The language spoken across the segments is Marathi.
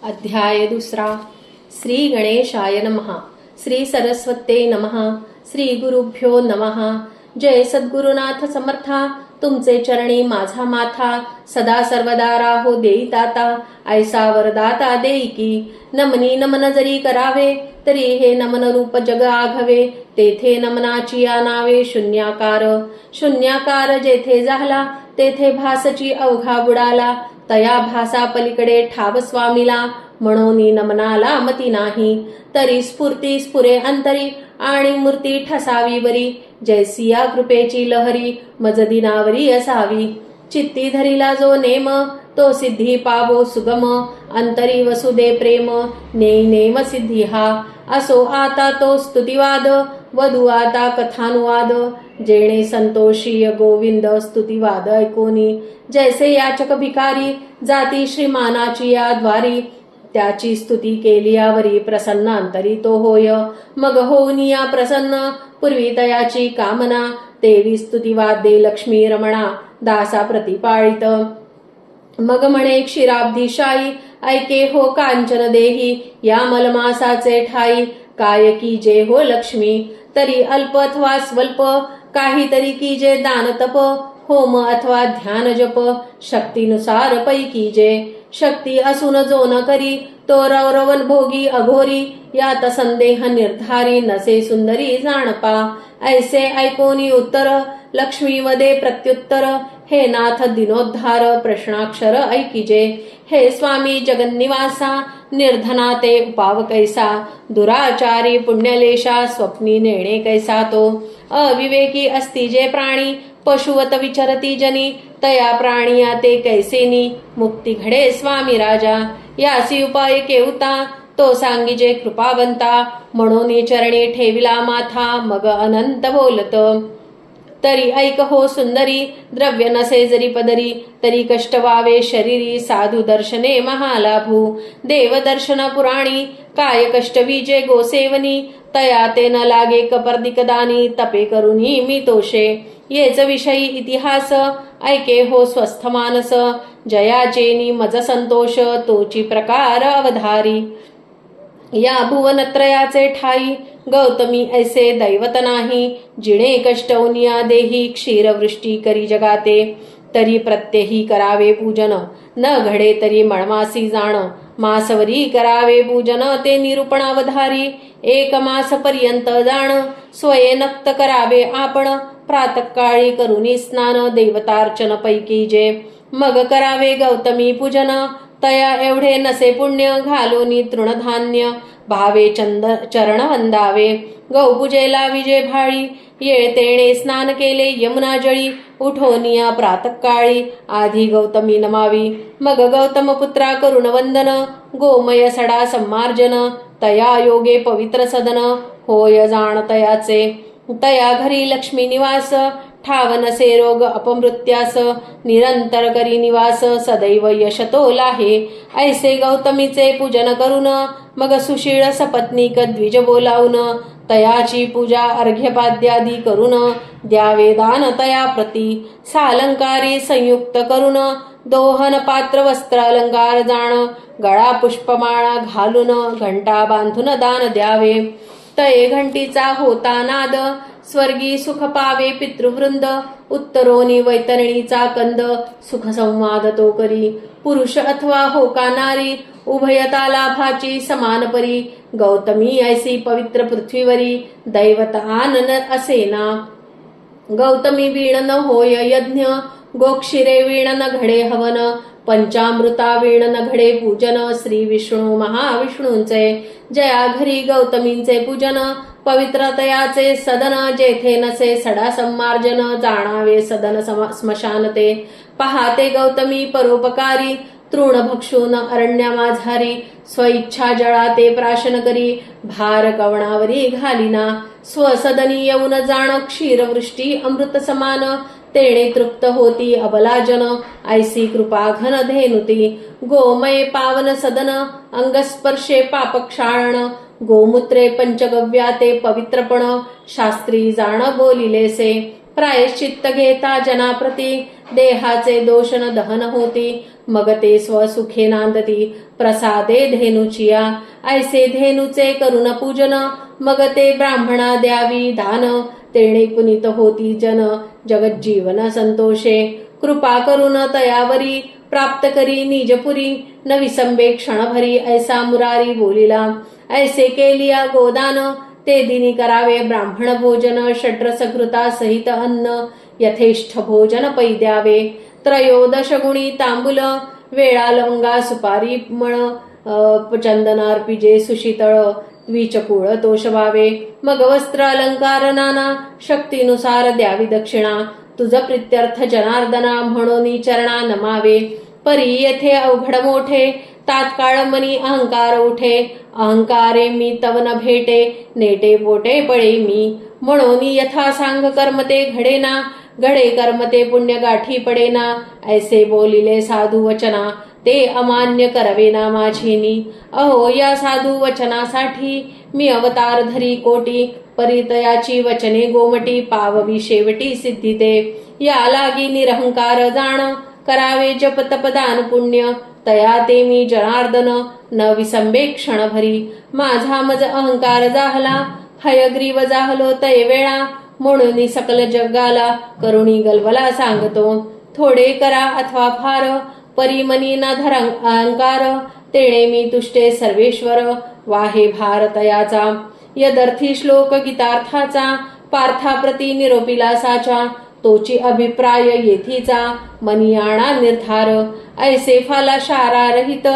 अध्याय दुसरा. श्री गणेशाय नमः. श्री सरस्वते नमः. श्री गुरुभ्यो नमः. जय सद्गुरुनाथ समर्था. तुमचे चरणी माझा माथा. सदा सर्वदा राहो देई दाता. ऐसा वरदाता देई की. नमनी नमन जरी करावे तरी हे नमन रूप जग आघवे. तेथे नमनाची या नावे शून्याकार. शून्याकार जेथे झाला तेथे भासची अवघा बुडाला. तया भासा पलीकडे ठाव स्वामीला. म्हणून नमनाला मती नाही. तरी स्फूर्ती स्फुरे अंतरी आणि मूर्ती ठसावी बरी. जैसी या कृपेची लहरी मज दिनावरी असावी. चित्ती धरिला जो नेम तो सिद्धी पावो सुगम. अंतरी वसुदे प्रेम नेई नेम सिद्धी हा. असो आता तो स्तुतिवाद वधू आता कथानुवाद. जेणे संतोषी गोविंद स्तुतिवाद ऐकोनी. जैसे याचक भिकारी जाती श्रीमानाची या द्वारी. त्याची स्तुती केली यावरी प्रसन्न अंतरी तो होय. मग होऊन या प्रसन्न पूर्वी तयाची कामना. देवी स्तुतिवाद्ये लक्ष्मी रमणा दासा प्रतिपाळित. मग म्हणे क्षीराब्धिशायी ऐके हो कांचन देही. या मलमासाचे ठाई काय की जे हो लक्ष्मी. तरी अल्प अथवा स्वल्प काहीतरी की जे दान तप. होम अथवा ध्यान जप शक्तीनुसार पैकी जे. शक्ती असून जो न करी तो रवरवन भोगी अघोरी. यात संदेह निर्धारी नसे सुंदरी जाणपा. ऐसे ऐकोनी उत्तर लक्ष्मी वदे प्रत्युत्तर. हे नाथ दिनोद्धार प्रश्नाक्षर ऐकिजे. हे स्वामी जगन्निवासा निर्धना ते उपाव कैसा. दुराचारी पुण्यलेशा स्वप्नी नेणे कैसा तो. अविवेकी असती जे प्राणी पशुवत विचरती जनी. तया प्राणिया ते कैसेनी मुक्ती घडे स्वामी राजा. यासी उपाय केवता तो सांगिजे कृपावंता. म्हणून चरणी ठेविला माथा मग अनंत बोलत. तरी ऐक हो सुंदरी द्रव्य नसे जरी पदरी. तरी कष्ट वावे शरीरी साधू दर्शने महालाभू. देव दर्शन पुराणी काय कष्ट विजे गोसेवनी. तया ते न लागे कपर्दिकदानी तपे करुनी मी तोषे. येच विषयी इतिहास ऐके हो स्वस्थ मानस. जयाचेनी मज संतोष तोची प्रकार अवधारी. या भुवनत्रयाचे ठाई गौतमी ऐसे दैवत नाही. जिणे कष्टौनिया देही क्षीरवृष्टी करी जगाते. तरी प्रत्यही करावे पूजन न घडे तरी मळमासी जाण. मासवरी करावे पूजन ते निरूपणावधारी. एक मास पर्यंत जाण स्वये नक्त करावे आपण. प्रातःकाळी करुनी स्नान देवतार्चन पैकी जे. मग करावे गौतमी पूजन तया एवढे नसे पुण्य. घालोनी तृणधान्य भावे चरण वंदावे. गौपूजेला विजे भाळी येळतेणे स्नान केले यमुना जळी. उठोनिया प्रातःकाळी आधी गौतमी नमावी. मग गौतम पुत्रा करुण वंदन. गोमय सडा सम्मार्जन तया योगे पवित्र सदन. होय जाण तयाचे तया घरी लक्ष्मी निवास. ठाव नसे रोग अपमृत्यास निरंतर करी निवास. सदैव यशतो लाहे ऐसे गौतमीचे पूजन करून. मग सुशीळ सपत्नीक द्विज बोलावून. तयाची पूजा अर्घ्यपाद्यादी करून. द्यावे दान तया प्रती सालंकारी संयुक्त करून. दोहन पात्र वस्त्र अलंकार जाण. गळा पुष्पमाळा घालून घंटा बांधून दान द्यावे. तये घंटीचा होता नाद. स्वर्गी सुख पावे पितृवृंद. उत्तरोनी वैतरणीचा कंद. सुख संवाद तो करी पुरुष अथवा होका नारी. उभयता लाभाची समान परी. गौतमी ऐसी पवित्र पृथ्वीवरी दैवत आनन असेना. गौतमी वीण न होय यज्ञ. गोक्षिरे वीण न घडे हवन. पंचामृता वीण न घडे पूजन. श्री विष्णू महाविष्णूंचे जया घरी गौतमींचे पूजन. पवित्रतयाचे सदन जेथे नसे सडा सम्मार्जन. जाणावे सदन स्मशान ते. पहाते गौतमी परोपकारी. तृण भक्षून अरण्या माझारी. स्वइच्छा जळा ते प्राशन करी. भार कवणावरी घालिना. स्वसदनी येऊन जाण क्षीरवृष्टी अमृत समान. तेणे तृप्त होती अबलाजन. ऐसी कृपा घन धेनुती. गोमय पावन सदन अंगस्पर्शे पापक्षाळण. गोमूत्रे पंचगव्या ते पवित्रपण. शास्त्री जाण बोलिलेसे प्रायश्चित्त घेता जनाप्रती. देहाचे दोषण दहन होती मग ते स्वसुखे नांदती प्रसादे धेनुचिया. ऐसे धेनुचे करुण पूजन मग ते ब्राह्मणा द्यावी दान. तेणे पुनीत होती जन जगज्जीवन संतोषे. कृपा करून तयावरी प्राप्त करी निजपुरी. न विसंबे क्षणभरी ऐसा मुरारी बोलिला. ऐसे केलिया गोदान ते दिनी करावे ब्राह्मण भोजन. षड्रसघृता सहित अन्न यथेष्ठ भोजन पै द्यावे. त्रयोदश गुणी तांबूल वेळा लवंगा सुपारी मळ. चंदन अर्पिजे सुशीतळ द्विचकुळ तोषवावे. मग वस्त्र अलंकार नाना शक्तीनुसार द्यावी दक्षिणा. तुझ प्रित्यर्थ जनार्दना म्हणून चरणा नमावे. परी येथे अवघड मोठे तात्काळ मनी अहंकार उठे. अहंकारे मी तव न भेटे नेटे पोटे पळे मी. म्हणून यथा सांग कर्म ते घडेना घडे कर्म ते पुण्य गाठी पडेना. ऐसे बोलिले साधू वचना ते अमान्य करवेना माझेनी. अहो या साधू वचनासाठी मी अवतार धरी कोटी. परितयाची वचने गोमटी पाववी शेवटी सिद्धिते. या लागी निरहंकार जाण करावे जप तपदान पुण्य. तया ते मी जनार्दन न विसंबे क्षणभरी. माझा मज अहंकार जाहला हयग्रीव जाहलो तय वेळा. म्हणून सकल जगाला करुणी गलबला सांगतो. थोडे करा अथवा फार परिमनी न धर अहंकार. तेणे मी तुष्टे सर्वेश्वर वाहे भारतयाचा. यदर्थी श्लोक गीतार्थाचा पार्थाप्रती निरोपिला साचा. तोची अभिप्राय येथीचा मनी आणा निर्धार. ऐसे फाला शारा रहित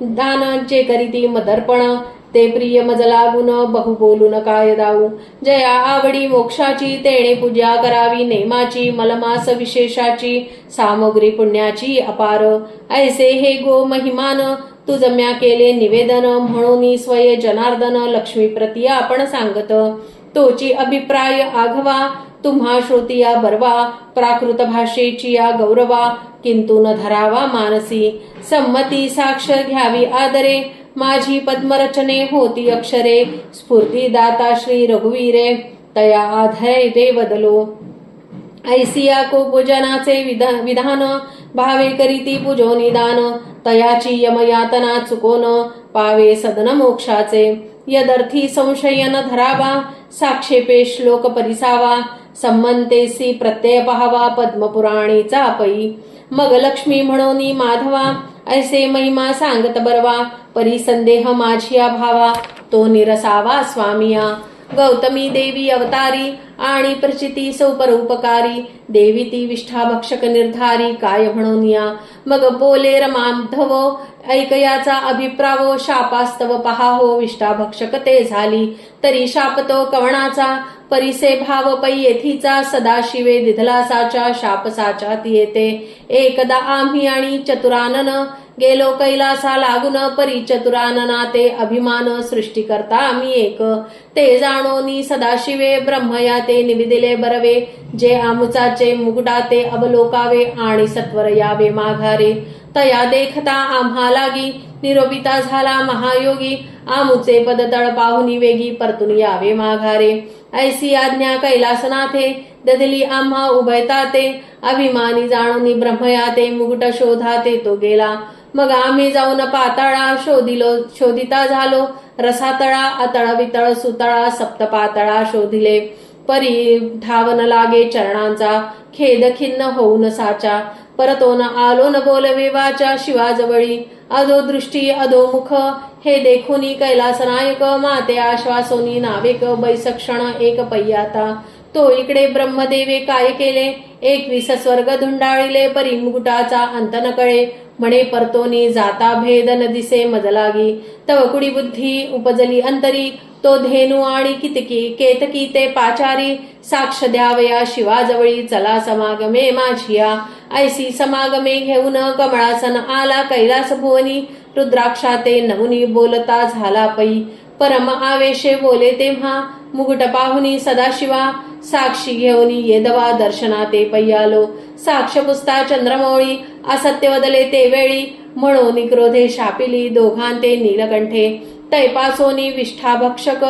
दान जे करीती मदर्पण. ते प्रिय मज लागून बहु बोलून काय दाऊ. जया आवडी मोक्षाची तेणे पूजा करावी नेमाची. मलमास विशेषाची सामग्री पुण्याची अपार. ऐसे हे गो महिमान तुझ म्या केले निवेदन. म्हणून स्वये जनार्दन लक्ष्मी प्रती आपण सांगत. तोची अभिप्राय आघवा तुम्हा श्रोतिया बरवा. प्राकृत भाषेची या गौरवा किंतु न धरावा मानसी. संमती साक्ष घ्यावी आदरे माझी पद्मरचने होती अक्षरे. स्फूर्ती दाता श्री रघुवीरे तया आधैर्य बदलो. ऐसिया को पूजनाचे विधान भावे करीती पूजो निदान. तयाची यमयातना चुकोन पावे सदन मोक्षाचे. यदर्थी संशय न धरावा साक्षेपे श्लोक परिसावा. संमंतेसी प्रत्यय पहावा पद्मपुराणीचा पै. मग लक्ष्मी म्हणोनी माधवा ऐसे महिमा सांगत बरवा. परिसंदेह माझिया भावा तो निरसावा स्वामिया. गौतमी देवी अवतारी आणि प्रचिती सौपरोपकारी. देवी ती विष्ठा भक्षक निर्धारी काय म्हणूनिया. मग बोले रमाधव ऐकयाचा अभिप्रावो. शापास्तव पहाहो विष्ठा भक्षक ते झाली. तरी शापतो कवणाचा परिसे भाव पै येथीचा. सदाशिवे दिधला साचा शाप साचात येते. एकदा आम्ही आणि चतुरानन गेलो कैलासा लागून. परी चतुरानना ते अभिमान सृष्टी करता आम्ही एक. ते जाणोनी सदाशिवे ब्रह्मया ते निविदिले बरवे. जे आमुचाचे मुकुटा ते अवलोकावे आणि सत्वर यावे माघारे. तया देखता आम्हा लागी निरोपिता झाला महायोगी. आमुचे पद तळ पाहुनी वेगी परतून यावे माघारे. ऐसी आज्ञा कैलासनाथे दधली आम्हा उभयता ते. अभिमानी जाणूनी ब्रह्मया ते मुकुट शोधा ते तो गेला. मग आम्ही जाऊन पाताळा शोधिता झालो. रसातळा अतळ वितळ सुतळा सप्तपातळा शोधिले. परी धावन लागे चरणांचा खेद खिन्न होऊन साचा. परतोन आलो न बोलवे वाचा शिवाजवळी. अधो दृष्टी अधो मुख हे देखुनी कैलासनायक. माते आश्वासोनी नावेक बैसक्षण एक पय्याता. तो इकडे ब्रह्मदेवे काय केले 21 स्वर्ग धुंडाळिले. परी मुकुटाचा अंत न कळे म्हणे परतोनी जाता भेद न दिसे मजलागी. तव कुडी बुद्धी उपजली अंतरी. तो धेनू आणि कितकी केतकी ते पाचारी. साक्ष द्यावया शिवाजवळी चला समागमे माझिया. ऐसी समागमे घेऊन कमळासन आला कैलास भुवनी. रुद्राक्षा ते नमुनी बोलता झाला पै. परम आवेशे बोले तेव्हा मुकुट पाहुनी सदाशिवा. साक्षी घेऊनी येदवा दर्शना ते पय्यालो. साक्ष पुसता चंद्रमौळी असत्य वदले ते वेळी. म्हणून क्रोधे शापिली दोघांते नीलकंठे. तैपासोनी विष्ठा भक्षक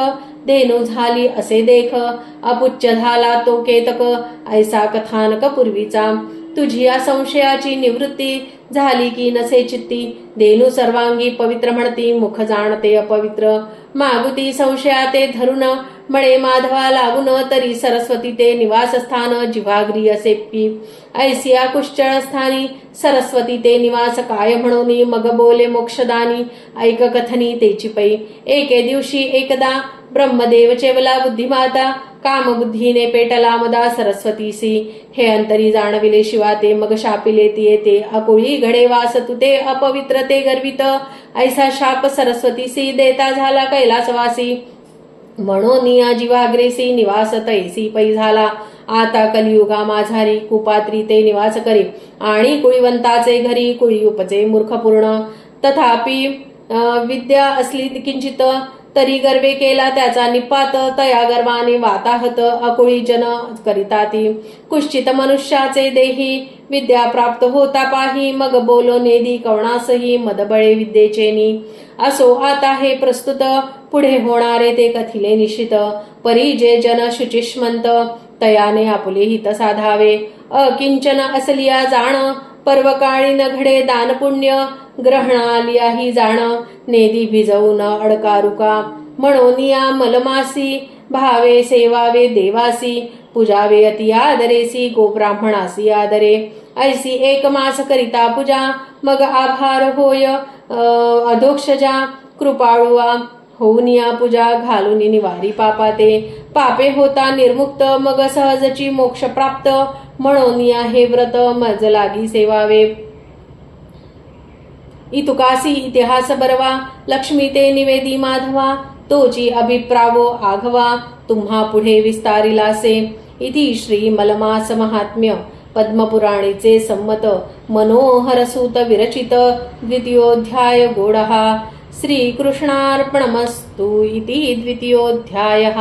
धेनू झाली असे देख. अपुच्य झाला तो केतक ऐसा कथानक पूर्वीचा. तुझी या संशयाची निवृत्ती झाली की नसे चित्ती. देनू सर्वांगी पवित्र म्हणती, मुख जाणते अपवित्र. मागुती संशयाते धरून, मळे माधवा लागून. तरी सरस्वती ते निवासस्थान, जिव्हाग्री असेप्पी. ऐसिया कुश्चळ स्थानी सरस्वती ते निवास. काय म्हणून मग बोले मोक्षदानी, ऐक कथनी तेची पै. एके दिवशी एकदा ब्रह्मदेव चेवला बुद्धिमाता, कामबुद्धीने पेटला मदा सरस्वतीसी. हे अंतरी जाणविले शिवा ते, मग शापिले ती येते. अकुळी घडे वास तुते, अपवित्र ते गर्वित. ऐसा शाप सरस्वतीसी देता झाला कैलासवासी. म्हणून या जीवाग्रेसी निवास तैसी पै झाला. आता कलियुगा माझारी कुपात्री ते निवास करे. आणि कुळीवंताचे घरी कुळी उपजे मूर्खपूर्ण. तथापि विद्या असली किंचित, तरी गर्वे केला त्याचा निपात. तया गर्वाने वाताहत अकुळी जन करिताती. कुश्चित मनुष्याचे देही विद्या प्राप्त होता पाही. मग बोलो नेदी कवणासही मदबळे विद्येचेनी. असो आता हे प्रस्तुत, पुढे होणारे ते कथिले निश्चित. परी जे जन शुचिष्मंत, तयाने आपुले हित साधावे. अकिंचन असलिया जाण, पर्वकाळी न घडे दान पुण्य. ग्रहणालियाही जाण, नेदी भिजवून अडकारुका. म्हणून या मलमासी, भावे सेवावे देवासी. पूजावे अति आदरेसी, गोब्राह्मणासी आदरे. ऐसी एक मास करिता पूजा, मग आभार होय अधोक्षजा. कृपाळुआ होऊन या पूजा, घालून निवारी पापाते. पापे होता निर्मुक्त, मग सहजची मोक्ष प्राप्त. म्हणून या हे व्रत मज लागी सेवावे. इतुकासी इतिहास बरवा, लक्ष्मी ते निवेदी माधवा. तोची अभिप्रावो आघवा, तुम्हा पुढे विस्तारिलासे. इति श्री मलमास महात्म्य पद्मपुराणेचे संमत मनोहरसूत विरचित द्वितीयोऽध्याय गोडहा. श्रीकृष्णार्पणमस्तु. इति द्वितीयोऽध्यायः.